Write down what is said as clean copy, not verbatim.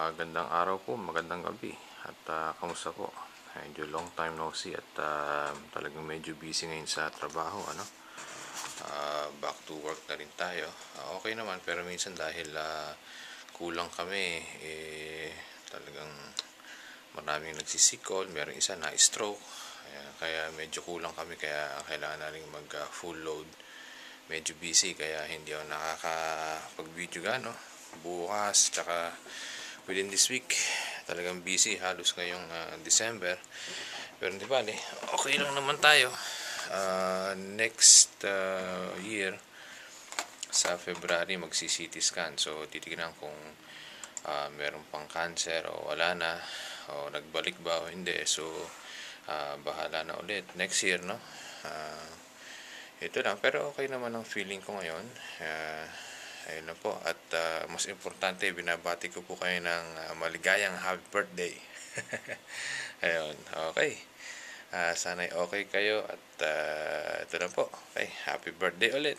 Magandang araw po, magandang gabi. At kamusta po? Medyo long time no see at talagang medyo busy ngayon sa trabaho, ano? Back to work na rin tayo. Okay naman, pero minsan dahil kulang kami, talagang maraming nagsisikol, meron isa na stroke. Kaya medyo kulang kami, kaya kailangan na rin mag full load. Medyo busy, kaya hindi ako nakakapag-video gano. Bukas, tsaka within this week, talagang busy halos ngayong December. Pero hindi bale, okay lang naman tayo. Next year, sa February, magsi-CT scan. So, titignan kung meron pang cancer o wala na, o nagbalik ba o hindi. So, bahala na ulit next year, no? Ito lang, pero okay naman ang feeling ko ngayon. Ayun na po. At mas importante, binabati ko po kayo ng maligayang happy birthday. Ayun, okay. Sana'y okay kayo at ito na po. Okay, happy birthday ulit.